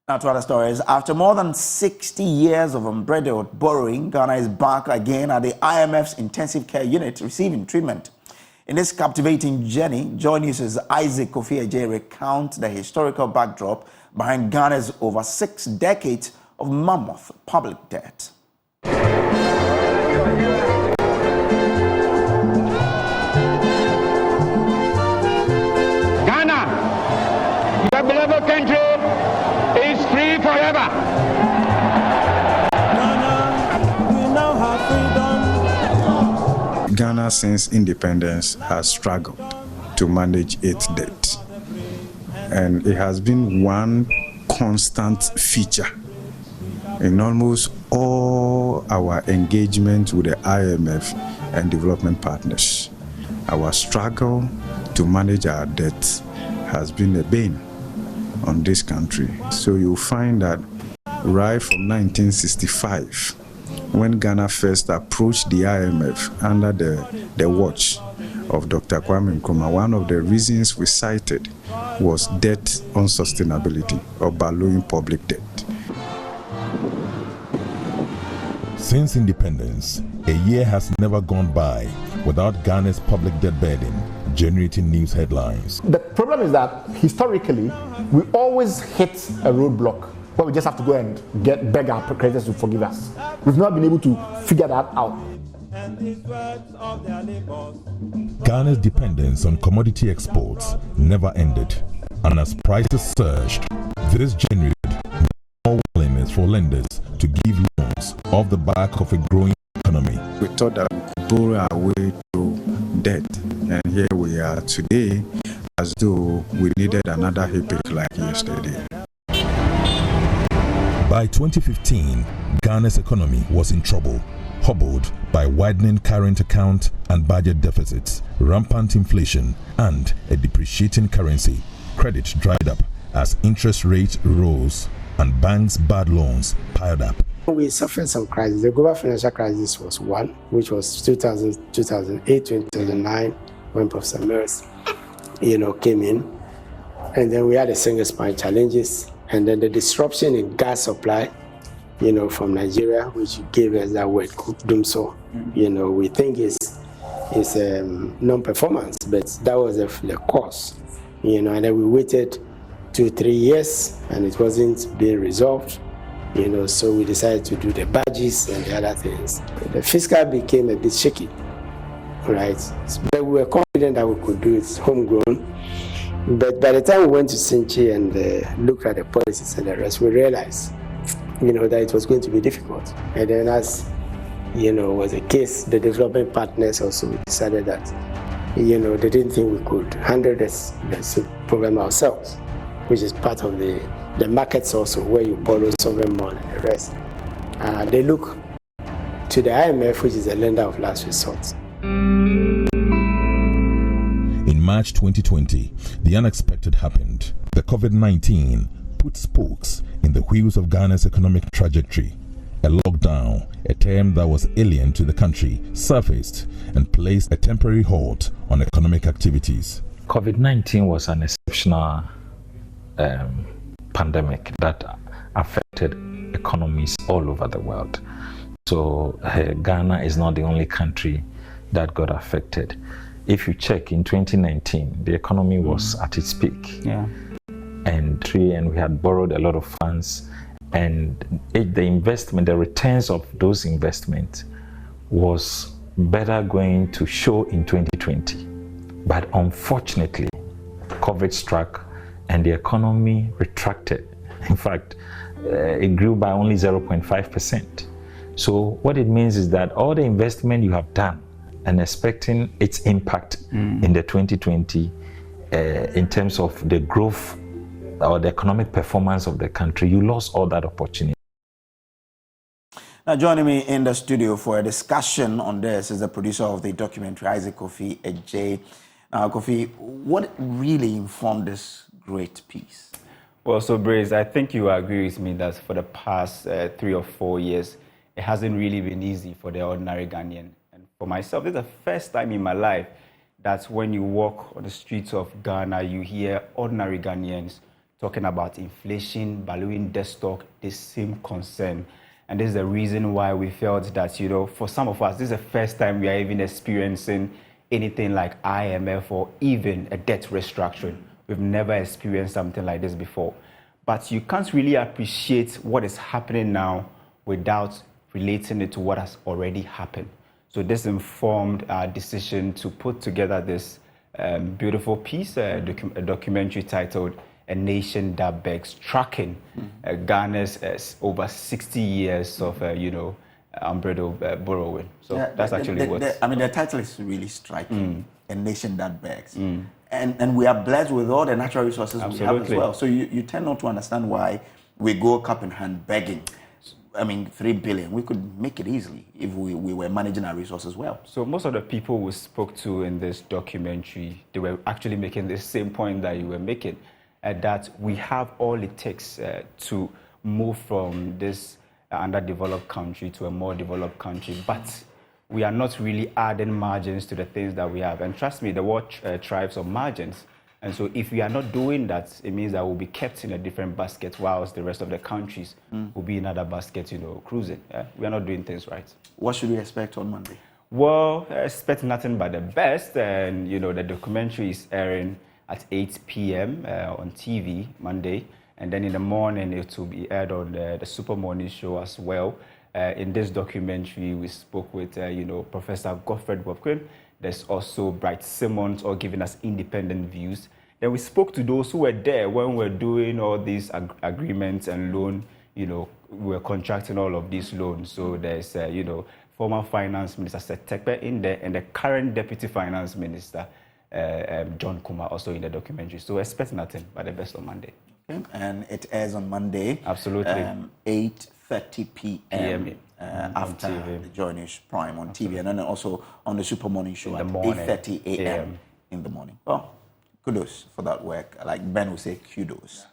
Now to other stories. After more than 60 years of unbridled borrowing, Ghana is back again at the IMF's intensive care unit receiving treatment. In this captivating journey, JoyNews' Isaac Kofi Ajay recounts the historical backdrop behind Ghana's over 6 decades of mammoth public debt. Ghana, your beloved country, is free forever. Ghana, we now have freedom. Ghana, since independence, has struggled to manage its debt. And it has been one constant feature in almost all our engagement with the IMF and development partners. Our struggle to manage our debt has been a bane on this country. So you'll find that right from 1965, when Ghana first approached the IMF under the watch of Dr. Kwame Nkrumah, one of the reasons we cited was debt unsustainability or ballooning public debt. Since independence, a year has never gone by without Ghana's public debt burden generating news headlines. The problem is that historically, we always hit a roadblock where we just have to go and beg our creditors to forgive us. We've not been able to figure that out. Ghana's dependence on commodity exports never ended, and as prices surged, this generated more willingness for lenders to give loans off the back of a growing economy. We thought that we could borrow our way through debt, and here we are today as though we needed another epic like yesterday. By 2015, Ghana's economy was in trouble, hobbled by widening current account and budget deficits, rampant inflation, and a depreciating currency. Credit dried up as interest rates rose and banks' bad loans piled up. We suffered some crises. The global financial crisis was one, which was 2000, 2008, 2009, when Professor Mills, came in. And then we had the single spine challenges. And then the disruption in gas supply, from Nigeria, which gave us that word, Dumso. We think it's non-performance, but that was the cause. And then we waited 2-3 years, and it wasn't being resolved. So we decided to do the badges and the other things. The fiscal became a bit shaky, right? But we were confident that we could do it homegrown. But by the time we went to Sinchi and looked at the policies and the rest, we realized, that it was going to be difficult. And then as, was the case, the development partners also decided that, they didn't think we could handle this problem ourselves, which is part of the markets also, where you borrow sovereign money and the rest. They look to the IMF, which is a lender of last resort. In March 2020, the unexpected happened. The COVID-19 put spokes in the wheels of Ghana's economic trajectory. A lockdown, a term that was alien to the country, surfaced and placed a temporary halt on economic activities. COVID-19 was an exceptional pandemic that affected economies all over the world. So Ghana is not the only country that got affected. If you check in 2019, the economy was at its peak. Yeah. And we had borrowed a lot of funds, and the investment, the returns of those investments was better going to show in 2020. But unfortunately, COVID struck and the economy retracted. In fact, it grew by only 0.5%. So what it means is that all the investment you have done and expecting its impact in the 2020 in terms of the growth or the economic performance of the country, you lost all that opportunity. Now, joining me in the studio for a discussion on this is the producer of the documentary, Isaac Kofi Ajay. Now, Kofi, what really informed this great piece? Well, so Brace, I think you agree with me that for the past 3 or 4 years, it hasn't really been easy for the ordinary Ghanaian. And for myself, this is the first time in my life that when you walk on the streets of Ghana, you hear ordinary Ghanaians talking about inflation, ballooning debt stock, the same concern. And this is the reason why we felt that, you know, for some of us, this is the first time we are even experiencing anything like IMF or even a debt restructuring. We've never experienced something like this before. But you can't really appreciate what is happening now without relating it to what has already happened. So this informed our decision to put together this beautiful piece, a documentary titled A Nation That Begs, tracking Ghana's over 60 years of, unbridled borrowing. So that's actually what... I mean, the title is really striking, A Nation That Begs. And we are blessed with all the natural resources we have as well. So you tend not to understand why we go cup in hand begging. I mean, 3 billion, we could make it easily if we were managing our resources well. So most of the people we spoke to in this documentary, they were actually making the same point that you were making, that we have all it takes to move from this underdeveloped country to a more developed country, but we are not really adding margins to the things that we have. And trust me, the world thrives on margins. And so if we are not doing that, it means that we'll be kept in a different basket whilst the rest of the countries will be in other baskets, cruising. We are not doing things right. What should we expect on Monday? Well, expect nothing but the best. And, the documentary is airing at 8 p.m. On TV Monday. And then in the morning, it will be aired on the Super Morning Show as well. In this documentary, we spoke with, Professor Godfred Wapquin. There's also Bright Simmons, all giving us independent views. Then we spoke to those who were there when we were doing all these agreements and loan, we were contracting all of these loans. So there's, former Finance Minister Seth Tekpe in there, and the current Deputy Finance Minister, John Kuma, also in the documentary. So expect nothing but the best on Monday. Okay. And it airs on Monday. Absolutely. 8:30 p.m. After the JoyNews Prime on TV, and then also on the Super Morning Show at 8:30 a.m. in the morning. Well, kudos for that work. Like Ben would say, kudos.